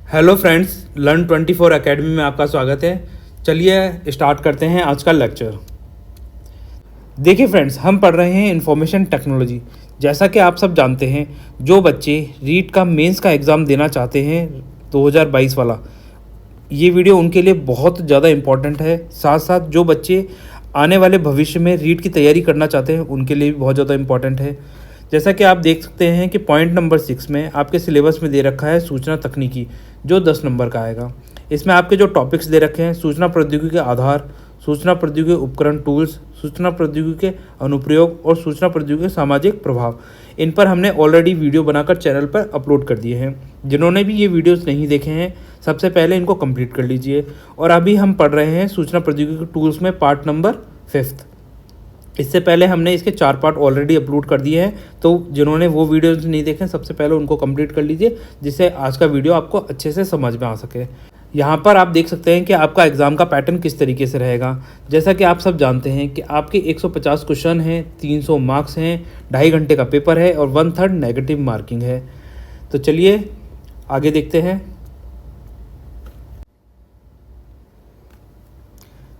Hello friends, learn 24 academy में आपका स्वागत है। चलिए स्टार्ट करते हैं आज का लेक्चर। देखिए फ्रेंड्स, हम पढ़ रहे हैं इंफॉर्मेशन टेक्नोलॉजी। जैसा कि आप सब जानते हैं, जो बच्चे रीट का मेंस का एग्ज़ाम देना चाहते हैं 2022 वाला, ये वीडियो उनके लिए बहुत ज़्यादा इम्पॉर्टेंट है। साथ साथ जो बच्चे आने वाले भविष्य में रीट की तैयारी करना चाहते हैं उनके लिए भी बहुत ज़्यादा इम्पॉर्टेंट है। जैसा कि आप देख सकते हैं कि पॉइंट नंबर 6 में आपके सिलेबस में दे रखा है सूचना तकनीकी, जो 10 नंबर का आएगा। इसमें आपके जो टॉपिक्स दे रखे हैं, सूचना प्रौद्योगिकी के आधार, सूचना प्रौद्योगिकी उपकरण टूल्स, सूचना प्रौद्योगिकी के अनुप्रयोग और सूचना प्रौद्योगिकी के सामाजिक प्रभाव, इन पर हमने ऑलरेडी वीडियो बनाकर चैनल पर अपलोड कर दिए हैं। जिन्होंने भी ये वीडियोस नहीं देखे हैं, सबसे पहले इनको कंप्लीट कर लीजिए। और अभी हम पढ़ रहे हैं सूचना प्रौद्योगिकी टूल्स में पार्ट नंबर 5। इससे पहले हमने इसके 4 पार्ट ऑलरेडी अपलोड कर दिए हैं, तो जिन्होंने वो वीडियोस नहीं देखे सबसे पहले उनको कंप्लीट कर लीजिए, जिससे आज का वीडियो आपको अच्छे से समझ में आ सके। यहाँ पर आप देख सकते हैं कि आपका एग्ज़ाम का पैटर्न किस तरीके से रहेगा। जैसा कि आप सब जानते हैं कि आपके 150 क्वेश्चन हैं, 300 मार्क्स हैं, 2.5 घंटे का पेपर है और 1/3 नेगेटिव मार्किंग है। तो चलिए आगे देखते हैं।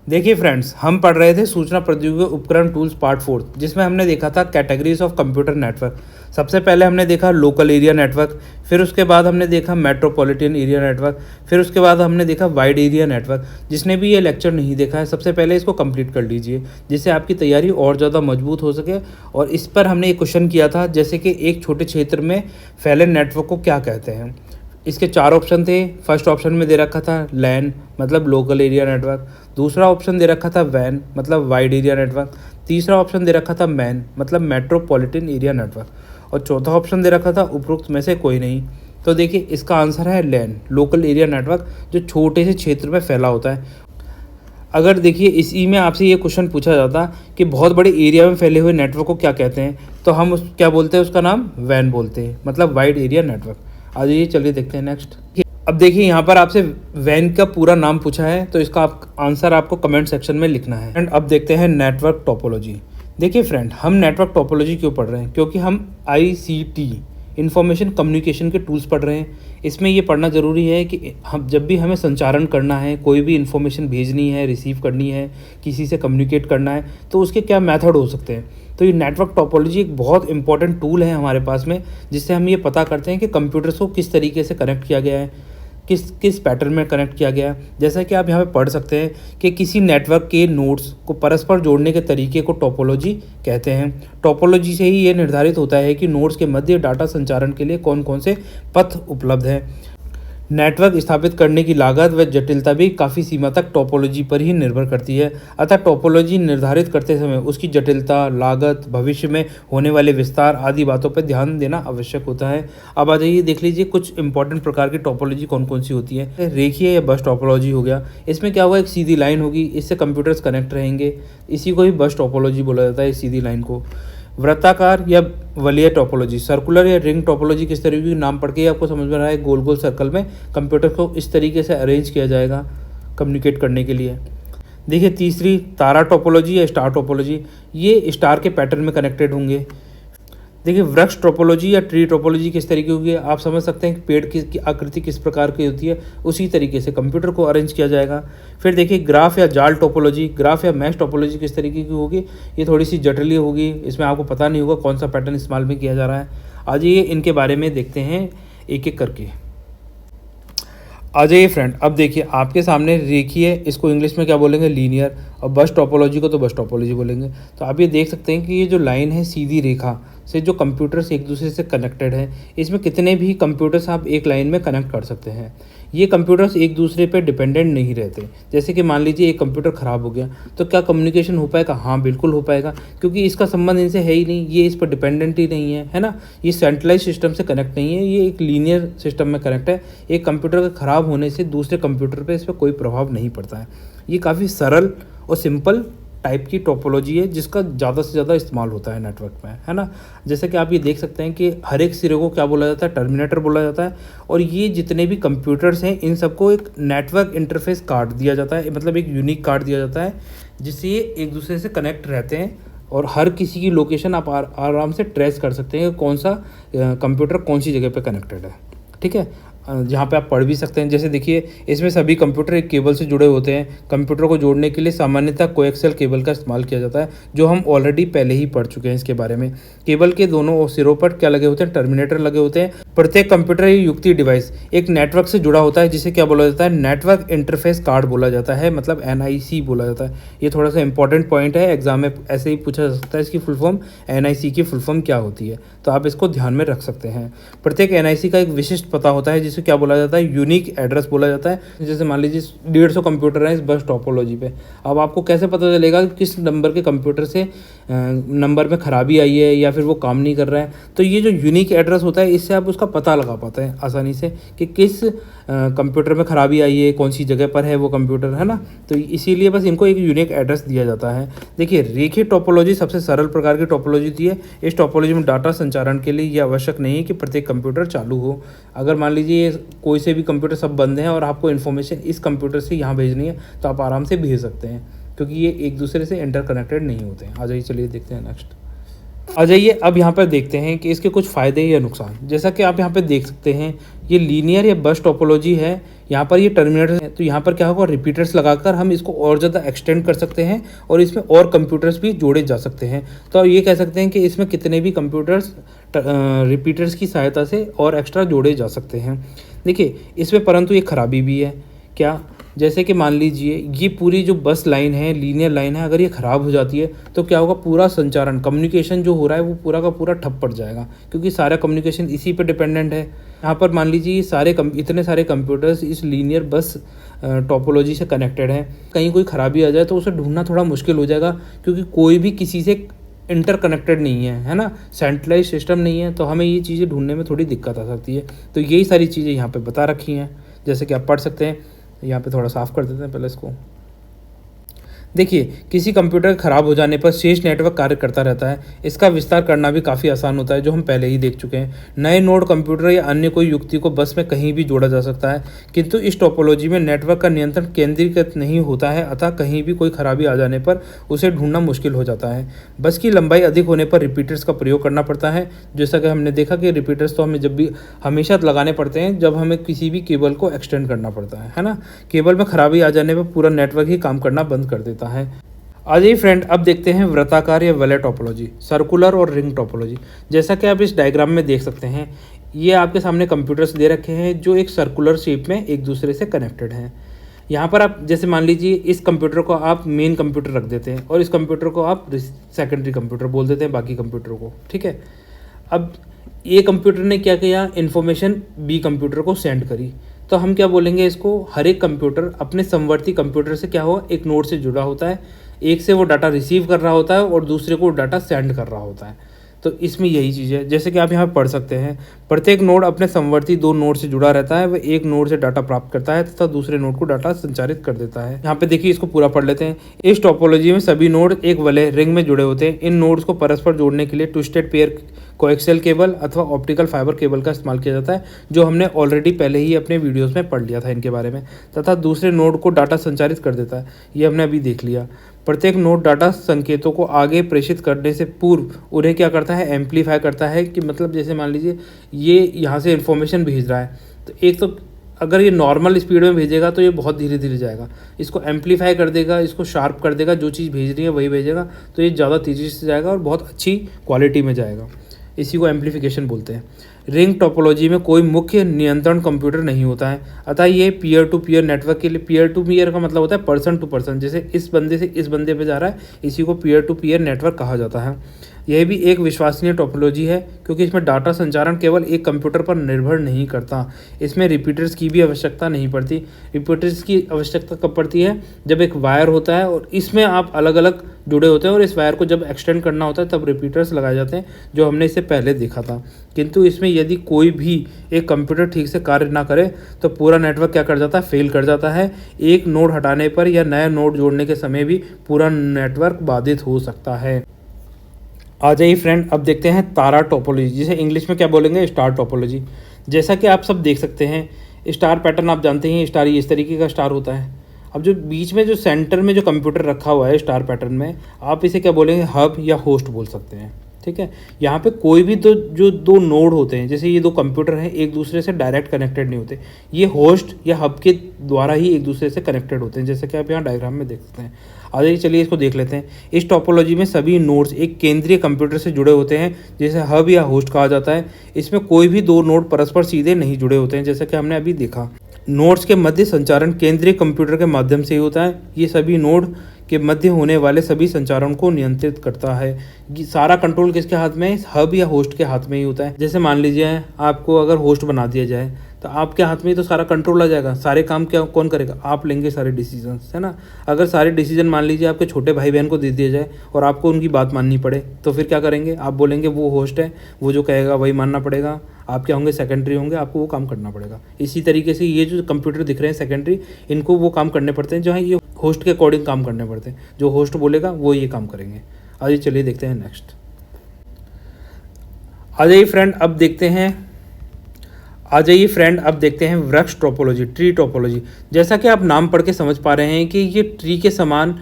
देखिए फ्रेंड्स, हम पढ़ रहे थे सूचना प्रौद्योगिकी उपकरण टूल्स पार्ट 4, जिसमें हमने देखा था कैटेगरीज ऑफ कंप्यूटर नेटवर्क। सबसे पहले हमने देखा लोकल एरिया नेटवर्क, फिर उसके बाद हमने देखा मेट्रोपॉलिटन एरिया नेटवर्क, फिर उसके बाद हमने देखा वाइड एरिया नेटवर्क। जिसने भी ये लेक्चर नहीं देखा है, सबसे पहले इसको कंप्लीट कर लीजिए, जिससे आपकी तैयारी और ज़्यादा मजबूत हो सके। और इस पर हमने एक क्वेश्चन किया था, जैसे कि एक छोटे क्षेत्र में फैले नेटवर्क को क्या कहते हैं। इसके 4 ऑप्शन थे। फर्स्ट ऑप्शन में दे रखा था लैन, मतलब लोकल एरिया नेटवर्क। दूसरा ऑप्शन दे रखा था वैन, मतलब वाइड एरिया नेटवर्क। तीसरा ऑप्शन दे रखा था मैन, मतलब मेट्रोपॉलिटन एरिया नेटवर्क। और चौथा ऑप्शन दे रखा था उपरोक्त में से कोई नहीं। तो देखिए, इसका आंसर है लैन, लोकल एरिया नेटवर्क, जो छोटे से क्षेत्र में फैला होता है। अगर देखिए इसी में आपसे ये क्वेश्चन पूछा जाता कि बहुत बड़े एरिया में फैले हुए नेटवर्क को क्या कहते हैं, तो हम क्या बोलते हैं, उसका नाम वैन बोलते हैं, मतलब वाइड एरिया नेटवर्क। आ जाइए, चलिए देखते हैं नेक्स्ट। अब देखिए, यहाँ पर आपसे वैन का पूरा नाम पूछा है, तो इसका आंसर आपको कमेंट सेक्शन में लिखना है। एंड अब देखते हैं नेटवर्क टोपोलॉजी। देखिए फ्रेंड, हम नेटवर्क टोपोलॉजी क्यों पढ़ रहे हैं? क्योंकि हम ICT इंफॉर्मेशन कम्युनिकेशन के टूल्स पढ़ रहे हैं। इसमें ये पढ़ना ज़रूरी है कि हम जब भी हमें संचारण करना है, कोई भी इन्फॉर्मेशन भेजनी है, रिसीव करनी है, किसी से कम्युनिकेट करना है, तो उसके क्या मेथड हो सकते हैं। तो ये नेटवर्क टोपोलॉजी एक बहुत इंपॉर्टेंट टूल है हमारे पास में, जिससे हम ये पता करते हैं कि कंप्यूटर्स को किस तरीके से कनेक्ट किया गया है, किस पैटर्न में कनेक्ट किया गया है। जैसा कि आप यहाँ पे पढ़ सकते हैं कि किसी नेटवर्क के नोड्स को परस्पर जोड़ने के तरीके को टोपोलॉजी कहते हैं। टोपोलॉजी से ही ये निर्धारित होता है कि नोड्स के मध्य डाटा संचारण के लिए कौन कौन से पथ उपलब्ध हैं। नेटवर्क स्थापित करने की लागत व जटिलता भी काफ़ी सीमा तक टोपोलॉजी पर ही निर्भर करती है। अतः टोपोलॉजी निर्धारित करते समय उसकी जटिलता, लागत, भविष्य में होने वाले विस्तार आदि बातों पर ध्यान देना आवश्यक होता है। अब आ जाइए, देख लीजिए कुछ इंपॉर्टेंट प्रकार की टोपोलॉजी कौन कौन सी होती है। रेखीय या बस टोपोलॉजी हो गया। इसमें क्या हुआ, एक सीधी लाइन होगी, इससे कंप्यूटर्स कनेक्ट रहेंगे, इसी को ही बस टोपोलॉजी बोला जाता है, सीधी लाइन को। वृत्ताकार या वलय टोपोलॉजी, सर्कुलर या रिंग टोपोलॉजी, किस तरीके की नाम पढ़ के आपको समझ में रहा है, गोल गोल सर्कल में कंप्यूटर को इस तरीके से अरेंज किया जाएगा कम्युनिकेट करने के लिए। देखिए तीसरी, तारा टोपोलॉजी या स्टार टोपोलॉजी, ये स्टार के पैटर्न में कनेक्टेड होंगे। देखिए वृक्ष टोपोलॉजी या ट्री टोपोलॉजी किस तरीके होगी, आप समझ सकते हैं कि पेड़ की आकृति किस प्रकार की होती है, उसी तरीके से कंप्यूटर को अरेंज किया जाएगा। फिर देखिए ग्राफ या जाल टोपोलॉजी, ग्राफ या मैश टोपोलॉजी किस तरीके की होगी, ये थोड़ी सी जटिल होगी, इसमें आपको पता नहीं होगा कौन सा पैटर्न इस्तेमाल में किया जा रहा है। आज ये इनके बारे में देखते हैं एक एक करके। आ जाइए फ्रेंड, अब देखिए आपके सामने रेखीय, इसको इंग्लिश में क्या बोलेंगे, लीनियर, और बस टोपोलॉजी को तो बस टोपोलॉजी बोलेंगे। तो आप ये देख सकते हैं कि ये जो लाइन है, सीधी रेखा से जो कंप्यूटर्स एक दूसरे से कनेक्टेड है, इसमें कितने भी कंप्यूटर्स आप एक लाइन में कनेक्ट कर सकते हैं। ये कंप्यूटर्स एक दूसरे पे डिपेंडेंट नहीं रहते। जैसे कि मान लीजिए एक कंप्यूटर ख़राब हो गया, तो क्या कम्युनिकेशन हो पाएगा? हाँ, बिल्कुल हो पाएगा, क्योंकि इसका संबंध इनसे है ही नहीं, ये इस पर डिपेंडेंट ही नहीं है ना। ये सेंट्रलाइज सिस्टम से कनेक्ट नहीं है, ये एक लीनियर सिस्टम में कनेक्ट है। एक कंप्यूटर के ख़राब होने से दूसरे कंप्यूटर पर इस पर कोई प्रभाव नहीं पड़ता है। ये काफ़ी सरल और सिंपल टाइप की टोपोलॉजी है, जिसका ज़्यादा से ज़्यादा इस्तेमाल होता है नेटवर्क में, है ना। जैसे कि आप ये देख सकते हैं कि हर एक सिरे को क्या बोला जाता है, टर्मिनेटर बोला जाता है। और ये जितने भी कंप्यूटर्स हैं, इन सबको एक नेटवर्क इंटरफेस कार्ड दिया जाता है, मतलब एक यूनिक कार्ड दिया जाता है, जिससे ये एक दूसरे से कनेक्ट रहते हैं। और हर किसी की लोकेशन आप आराम से ट्रेस कर सकते हैं कि कौन सा कंप्यूटर कौन सी जगह पर कनेक्टेड है। ठीक है, जहाँ पे आप पढ़ भी सकते हैं। जैसे देखिए इसमें सभी कंप्यूटर एक केबल से जुड़े होते हैं। कंप्यूटर को जोड़ने के लिए सामान्यतः कोएक्सियल केबल का इस्तेमाल किया जाता है, जो हम ऑलरेडी पहले ही पढ़ चुके हैं इसके बारे में। केबल के दोनों सिरों पर क्या लगे होते हैं, टर्मिनेटर लगे होते हैं। प्रत्येक कंप्यूटर या युक्ति डिवाइस एक नेटवर्क से जुड़ा होता है, जिसे क्या बोला जाता है, नेटवर्क इंटरफेस कार्ड बोला जाता है, मतलब NIC बोला जाता है। ये थोड़ा सा इंपॉर्टेंट पॉइंट है, एग्जाम में ऐसे ही पूछा जा सकता है इसकी फुल फॉर्म, NIC की फुल फॉर्म क्या होती है, तो आप इसको ध्यान में रख सकते हैं। प्रत्येक NIC का एक विशिष्ट पता होता है, जिसे क्या बोला जाता है, यूनिक एड्रेस बोला जाता है। जैसे मान लीजिए 150 कंप्यूटर हैं इस बस टोपोलॉजी पे। अब आपको कैसे पता चलेगा कि किस नंबर के कंप्यूटर से नंबर में ख़राबी आई है या फिर वो काम नहीं कर रहा है। तो ये जो यूनिक एड्रेस होता है, इससे आप उसका पता लगा पाते हैं आसानी से कि किस कंप्यूटर में ख़राबी आई है, कौन सी जगह पर है वो कंप्यूटर, है ना। तो इसीलिए बस इनको एक यूनिक एड्रेस दिया जाता है। देखिए रेखीय टोपोलॉजी सबसे सरल प्रकार की टोपोलॉजी होती है। इस टोपोलॉजी में डाटा संचारण के लिए ये आवश्यक नहीं है कि प्रत्येक कंप्यूटर चालू हो। अगर मान लीजिए कोई से भी कंप्यूटर सब बंद हैं और आपको इन्फॉर्मेशन इस कंप्यूटर से यहाँ भेजनी है, तो आप आराम से भेज सकते हैं, क्योंकि ये एक दूसरे से इंटरकनेक्टेड नहीं होते हैं। आ जाइए, चलिए देखते हैं नेक्स्ट। आ जाइए अब यहाँ पर देखते हैं कि इसके कुछ फ़ायदे या नुकसान। जैसा कि आप यहाँ पे देख सकते हैं, ये लीनियर या बस टोपोलॉजी है। यहाँ पर ये टर्मिनेटर है, तो यहाँ पर क्या होगा, रिपीटर्स लगाकर हम इसको और ज़्यादा एक्सटेंड कर सकते हैं और इसमें और कंप्यूटर्स भी जोड़े जा सकते हैं। तो ये कह सकते हैं कि इसमें कितने भी कंप्यूटर्स रिपीटर्स की सहायता से और एक्स्ट्रा जोड़े जा सकते हैं। देखिए इसमें परंतु एक खराबी भी है। क्या? जैसे कि मान लीजिए ये पूरी जो बस लाइन है, लीनियर लाइन है, अगर ये ख़राब हो जाती है तो क्या होगा, पूरा संचारण, कम्युनिकेशन जो हो रहा है वो पूरा का पूरा ठप पड़ जाएगा, क्योंकि सारा कम्युनिकेशन इसी पे डिपेंडेंट है। यहाँ पर मान लीजिए इतने सारे कंप्यूटर्स इस लीनियर बस टोपोलॉजी से कनेक्टेड हैं। कहीं कोई ख़राबी आ जाए तो उसे ढूंढना थोड़ा मुश्किल हो जाएगा, क्योंकि कोई भी किसी से इंटरकनेक्टेड नहीं है ना, सेंट्रलाइज सिस्टम नहीं है, तो हमें ये चीज़ें ढूंढने में थोड़ी दिक्कत आ सकती है। तो यही सारी चीज़ें यहाँ पे बता रखी हैं, जैसे कि आप पढ़ सकते हैं। यहाँ पे थोड़ा साफ़ कर देते हैं पहले इसको। देखिए किसी कंप्यूटर ख़राब हो जाने पर शेष नेटवर्क कार्य करता रहता है। इसका विस्तार करना भी काफ़ी आसान होता है, जो हम पहले ही देख चुके हैं। नए नोड कंप्यूटर या अन्य कोई युक्ति को बस में कहीं भी जोड़ा जा सकता है, किंतु इस टोपोलॉजी में नेटवर्क का नियंत्रण केंद्रीकृत नहीं होता है, अतः कहीं भी कोई खराबी आ जाने पर उसे ढूंढना मुश्किल हो जाता है। बस की लंबाई अधिक होने पर रिपीटर्स का प्रयोग करना पड़ता है। जैसा कि हमने देखा कि रिपीटर्स तो हमें जब भी हमेशा लगाने पड़ते हैं जब हमें किसी भी केबल को एक्सटेंड करना पड़ता है ना। केबल में खराबी आ जाने पर पूरा नेटवर्क ही काम करना बंद कर देता है। आ जाइए फ्रेंड, अब देखते हैं वृत्ताकार या वलय टोपोलॉजी, सर्कुलर और रिंग टोपोलॉजी। जैसा कि आप इस डायग्राम में देख सकते हैं, ये आपके सामने कंप्यूटर्स दे रखे हैं जो एक सर्कुलर शेप में एक दूसरे से कनेक्टेड हैं। यहाँ पर आप जैसे मान लीजिए इस कंप्यूटर को आप मेन कंप्यूटर रख देते हैं और इस कंप्यूटर को आप सेकेंडरी कंप्यूटर बोल देते हैं बाकी कंप्यूटरों को, ठीक है। अब ए कंप्यूटर ने क्या किया, इन्फॉर्मेशन बी कंप्यूटर को सेंड करी, तो हम क्या बोलेंगे इसको, हर एक कंप्यूटर अपने समवर्ती कंप्यूटर से क्या हो, एक नोड से जुड़ा होता है। एक से वो डाटा रिसीव कर रहा होता है और दूसरे को डाटा सेंड कर रहा होता है। तो इसमें यही चीज़ है, जैसे कि आप यहाँ पढ़ सकते हैं, प्रत्येक नोड अपने समवर्ती दो नोड से जुड़ा रहता है। वह एक नोड से डाटा प्राप्त करता है तथा दूसरे नोड को डाटा संचारित कर देता है। यहाँ पे देखिए, इसको पूरा पढ़ लेते हैं। इस टोपोलॉजी में सभी नोड एक वलय रिंग में जुड़े होते हैं। इन नोड्स को परस्पर जोड़ने के लिए ट्विस्टेड पेयर कोएक्सियल केबल अथवा ऑप्टिकल फाइबर केबल का इस्तेमाल किया जाता है, जो हमने ऑलरेडी पहले ही अपने वीडियोस में पढ़ लिया था इनके बारे में, तथा दूसरे नोड को डाटा संचारित कर देता है। ये हमने अभी देख लिया। प्रत्येक नोड डाटा संकेतों को आगे प्रेषित करने से पूर्व उन्हें क्या करता है, एम्पलीफाई करता है। कि मतलब जैसे मान लीजिए ये यहाँ से इन्फॉर्मेशन भेज रहा है, तो एक तो अगर ये नॉर्मल स्पीड में भेजेगा तो ये बहुत धीरे धीरे जाएगा, इसको एम्पलीफाई कर देगा, इसको शार्प कर देगा, जो चीज़ भेज रही है वही भेजेगा, तो ये ज़्यादा तेज़ी से जाएगा और बहुत अच्छी क्वालिटी में जाएगा। इसी को एम्पलीफिकेशन बोलते हैं। रिंग टोपोलॉजी में कोई मुख्य नियंत्रण कंप्यूटर नहीं होता है, अतः ये पीयर टू पीयर नेटवर्क के लिए, पीयर टू पीयर का मतलब होता है पर्सन टू पर्सन, जैसे इस बंदे से इस बंदे पे जा रहा है, इसी को पीयर टू पीयर नेटवर्क कहा जाता है। यह भी एक विश्वसनीय टोपोलॉजी है, क्योंकि इसमें डाटा संचारण केवल एक कंप्यूटर पर निर्भर नहीं करता। इसमें रिपीटर्स की भी आवश्यकता नहीं पड़ती। रिपीटर्स की आवश्यकता कब पड़ती है, जब एक वायर होता है और इसमें आप अलग अलग जुड़े होते हैं और इस वायर को जब एक्सटेंड करना होता है तब रिपीटर्स लगाए जाते हैं, जो हमने इससे पहले देखा था। किंतु इसमें यदि कोई भी एक कंप्यूटर ठीक से कार्य ना करे तो पूरा नेटवर्क क्या कर जाता है, फेल कर जाता है। एक नोड हटाने पर या नया नोड जोड़ने के समय भी पूरा नेटवर्क बाधित हो सकता है। आ जाइए फ्रेंड, अब देखते हैं तारा टोपोलॉजी, जिसे इंग्लिश में क्या बोलेंगे, स्टार टोपोलॉजी। जैसा कि आप सब देख सकते हैं, स्टार पैटर्न आप जानते हैं, स्टार इस तरीके का स्टार होता है। अब जो बीच में जो सेंटर में जो कंप्यूटर रखा हुआ है स्टार पैटर्न में, आप इसे क्या बोलेंगे, हब या होस्ट बोल सकते हैं, ठीक है। यहाँ पे कोई भी जो दो नोड होते हैं, जैसे ये दो कंप्यूटर हैं, एक दूसरे से डायरेक्ट कनेक्टेड नहीं होते, ये होस्ट या हब के द्वारा ही एक दूसरे से कनेक्टेड होते हैं, जैसे कि आप यहाँ डायग्राम में देख सकते हैं। आगे चलिए इसको देख लेते हैं। इस टोपोलॉजी में सभी नोड्स एक केंद्रीय कंप्यूटर से जुड़े होते हैं, जिसे हब या होस्ट कहा जाता है। इसमें कोई भी दो नोड परस्पर सीधे नहीं जुड़े होते हैं, जैसा कि हमने अभी देखा। नोड्स के मध्य संचारण केंद्रीय कंप्यूटर के माध्यम से ही होता है। ये सभी नोड के मध्य होने वाले सभी संचारण को नियंत्रित करता है। ये सारा कंट्रोल किसके हाथ में है? हब या होस्ट के हाथ में ही होता है। जैसे मान लीजिए आपको अगर होस्ट बना दिया जाए तो आपके हाथ में ही तो सारा कंट्रोल आ जाएगा। सारे काम क्या कौन करेगा? आप लेंगे सारे डिसीजन, है ना। अगर सारे डिसीजन मान लीजिए आपके छोटे भाई बहन को दे दिया जाए और आपको उनकी बात माननी पड़े, तो फिर क्या करेंगे? आप बोलेंगे वो होस्ट है, वो जो कहेगा वही मानना पड़ेगा। आप क्या होंगे? सेकेंडरी होंगे, आपको वो काम करना पड़ेगा। इसी तरीके से ये जो कंप्यूटर दिख रहे हैं सेकेंडरी, इनको वो काम करने पड़ते हैं जो है ये होस्ट के अकॉर्डिंग काम करने पड़ते हैं। जो होस्ट बोलेगा वो ये काम करेंगे। आइए चलिए देखते हैं नेक्स्ट। आ जाइए फ्रेंड, अब देखते हैं वृक्ष टोपोलॉजी, ट्री टोपोलॉजी। जैसा कि आप नाम पढ़ के समझ पा रहे हैं कि ये ट्री के समान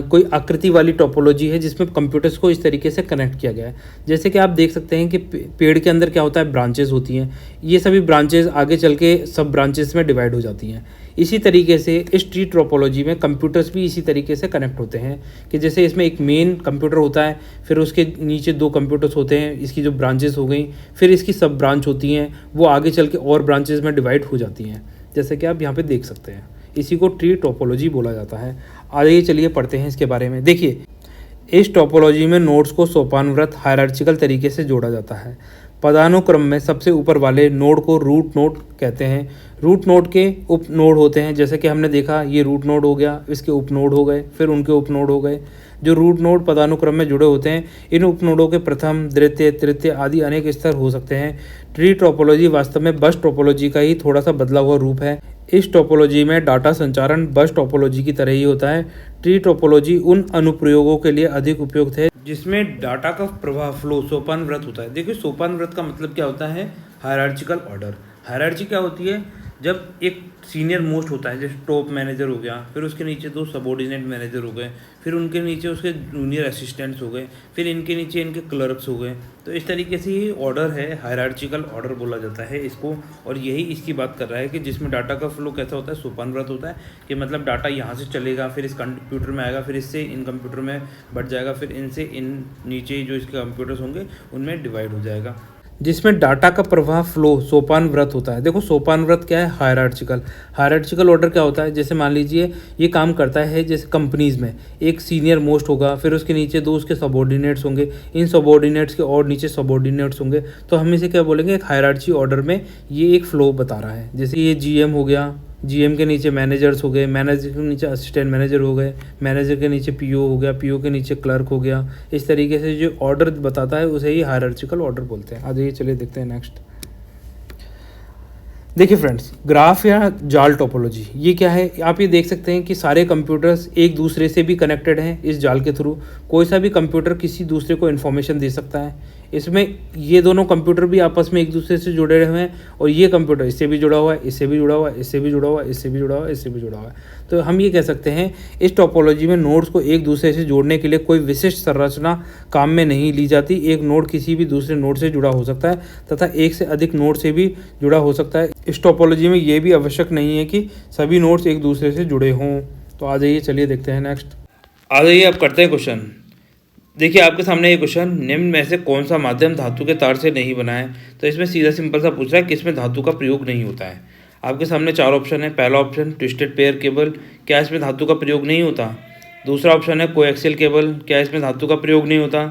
कोई आकृति वाली टोपोलॉजी है, जिसमें कंप्यूटर्स को इस तरीके से कनेक्ट किया गया है। जैसे कि आप देख सकते हैं कि पेड़ के अंदर क्या होता है? ब्रांचेस होती हैं। ये सभी ब्रांचेस आगे चल के सब ब्रांचेस में डिवाइड हो जाती हैं। इसी तरीके से इस ट्री टोपोलॉजी में कंप्यूटर्स भी इसी तरीके से कनेक्ट होते हैं कि जैसे इसमें एक मेन कंप्यूटर होता है, फिर उसके नीचे दो कंप्यूटर्स होते हैं, इसकी जो ब्रांचेस हो गई, फिर इसकी सब ब्रांच होती हैं, वो आगे चल के और ब्रांचेस में डिवाइड हो जाती हैं, जैसे कि आप यहाँ पे देख सकते हैं। इसी को ट्री टोपोलॉजी बोला जाता है। आगे चलिए पढ़ते हैं इसके बारे में। देखिए, इस टोपोलॉजी में नोड्स को सोपानव्रत हायरार्चिकल तरीके से जोड़ा जाता है। पदानुक्रम में सबसे ऊपर वाले नोड को रूट नोड कहते हैं। रूट नोड के उप नोड होते हैं, जैसे कि हमने देखा ये रूट नोड हो गया, इसके उप नोड हो गए, फिर उनके उप नोड हो गए। जो रूट नोड पदानुक्रम में जुड़े होते हैं, इन उप नोडों के प्रथम, द्वितीय, तृतीय आदि अनेक स्तर हो सकते हैं। ट्री टोपोलॉजी वास्तव में बस टोपोलॉजी का ही थोड़ा सा बदला हुआ रूप है। इस टोपोलॉजी में डाटा संचारण बस टोपोलॉजी की तरह ही होता है। ट्री टोपोलॉजी उन अनुप्रयोगों के लिए अधिक उपयुक्त है जिसमें डाटा का प्रवाह फ्लो सोपानव्रत होता है। देखिए, सोपानव्रत का मतलब क्या होता है? हायरार्चिकल ऑर्डर। हायरार्ची क्या होती है? जब एक सीनियर मोस्ट होता है, जैसे टॉप मैनेजर हो गया, फिर उसके नीचे दो सबऑर्डिनेट मैनेजर हो गए, फिर उनके नीचे उसके जूनियर असिस्टेंट्स हो गए, फिर इनके नीचे इनके क्लर्क्स हो गए। तो इस तरीके से ये ऑर्डर है, हायरार्चिकल ऑर्डर बोला जाता है इसको। और यही इसकी बात कर रहा है कि जिसमें डाटा का फ्लो कैसा होता है? सोपानव्रत होता है, कि मतलब डाटा यहाँ से चलेगा, फिर इस कंप्यूटर में आएगा, फिर इससे इन कंप्यूटर में बढ़ जाएगा, फिर इनसे इन नीचे जो इसके कंप्यूटर्स होंगे उनमें डिवाइड हो जाएगा, जिसमें डाटा का प्रवाह फ्लो सोपानव्रत होता है। देखो, सोपानव्रत क्या है? हायरार्चिकल ऑर्डर क्या होता है? जैसे मान लीजिए ये काम करता है, जैसे कंपनीज में एक सीनियर मोस्ट होगा, फिर उसके नीचे दो उसके सबऑर्डिनेट्स होंगे, इन सबऑर्डिनेट्स के और नीचे सबऑर्डिनेट्स होंगे, तो हम इसे क्या बोलेंगे? एक हायरार्ची ऑर्डर में ये एक फ्लो बता रहा है। जैसे ये जीएम हो गया, जीएम के नीचे मैनेजर्स हो गए, मैनेजर के नीचे असिस्टेंट मैनेजर हो गए, मैनेजर के नीचे पीओ हो गया, पीओ के नीचे क्लर्क हो गया। इस तरीके से जो ऑर्डर बताता है उसे ही हायरार्चिकल ऑर्डर बोलते हैं। आगे चलिए देखते हैं नेक्स्ट। देखिए फ्रेंड्स, ग्राफ या जाल टोपोलॉजी ये क्या है? आप ये देख सकते हैं कि सारे कंप्यूटर्स एक दूसरे से भी कनेक्टेड हैं इस जाल के थ्रू। कोई सा भी कंप्यूटर किसी दूसरे को इन्फॉर्मेशन दे सकता है। इसमें ये दोनों कंप्यूटर भी आपस में एक दूसरे से जुड़े हुए हैं, और ये कंप्यूटर इससे भी जुड़ा हुआ है, इससे भी जुड़ा हुआ है, इससे भी जुड़ा हुआ है, इससे भी जुड़ा हुआ है, इससे भी जुड़ा हुआ है। तो हम ये कह सकते हैं इस टोपोलॉजी में नोड्स को एक दूसरे से जोड़ने के लिए कोई विशिष्ट संरचना काम में नहीं ली जाती। एक नोड किसी भी दूसरे नोड से जुड़ा हो सकता है तथा एक से अधिक नोड से भी जुड़ा हो सकता है। इस टोपोलॉजी में ये भी आवश्यक नहीं है कि सभी नोड्स एक दूसरे से जुड़े हों। तो आ जाइए, चलिए देखते हैं नेक्स्ट। आ जाइए, अब करते हैं क्वेश्चन। देखिए, आपके सामने ये क्वेश्चन, निम्न में से कौन सा माध्यम धातु के तार से नहीं बना है? तो इसमें सीधा सिंपल सा पूछ रहा है किसमें धातु का प्रयोग नहीं होता है। आपके सामने चार ऑप्शन है। पहला ऑप्शन ट्विस्टेड पेयर केबल, क्या इसमें धातु का प्रयोग नहीं होता? दूसरा ऑप्शन है कोएक्सियल केबल, क्या इसमें धातु का प्रयोग नहीं होता?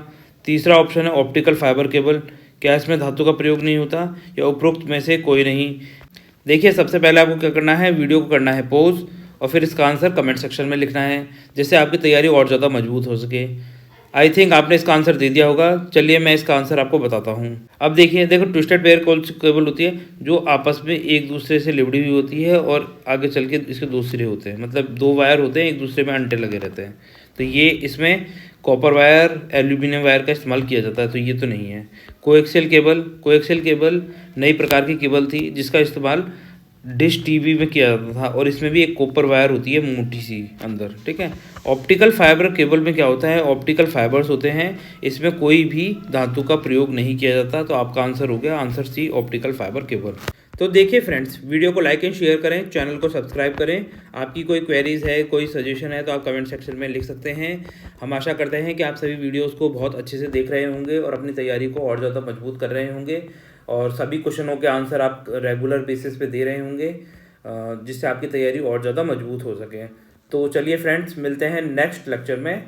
तीसरा ऑप्शन है ऑप्टिकल फाइबर केबल, क्या इसमें धातु का प्रयोग नहीं होता? या उपरोक्त में से कोई नहीं? देखिए, सबसे पहले आपको क्या करना है? वीडियो को करना है पॉज, और फिर इसका आंसर कमेंट सेक्शन में लिखना है, जिससे आपकी तैयारी और ज़्यादा मजबूत हो सके। आई थिंक आपने इसका आंसर दे दिया होगा। चलिए मैं इसका आंसर आपको बताता हूँ। अब देखिए, देखो, ट्विस्टेड पेयर केबल होती है जो आपस में एक दूसरे से लिबड़ी हुई होती है, और आगे चल के इसके दो सिरे होते हैं, मतलब दो वायर होते हैं, एक दूसरे में अंटे लगे रहते हैं। तो ये इसमें कॉपर वायर, एल्यूमिनियम वायर का इस्तेमाल किया जाता है, तो ये तो नहीं है। कोएक्सियल केबल नई प्रकार की केबल थी जिसका इस्तेमाल डिश टीवी में किया जाता था, और इसमें भी एक कॉपर वायर होती है मोटी सी अंदर, ठीक है। ऑप्टिकल फाइबर केबल में क्या होता है, ऑप्टिकल फाइबर्स होते हैं, इसमें कोई भी धातु का प्रयोग नहीं किया जाता। तो आपका आंसर हो गया answer C, optical fibre cable. तो देखिए फ्रेंड्स, वीडियो को लाइक एंड शेयर करें, चैनल को सब्सक्राइब करें। आपकी कोई क्वेरीज है, कोई सजेशन है तो आप कमेंट सेक्शन में लिख सकते हैं। हम आशा करते हैं कि आप सभी वीडियोस को बहुत अच्छे से देख रहे होंगे और अपनी तैयारी को और ज़्यादा मजबूत कर रहे होंगे, और सभी क्वेश्चनों के आंसर आप रेगुलर बेसिस पे दे रहे होंगे, जिससे आपकी तैयारी और ज़्यादा मजबूत हो सके। तो चलिए फ्रेंड्स, मिलते हैं नेक्स्ट लेक्चर में।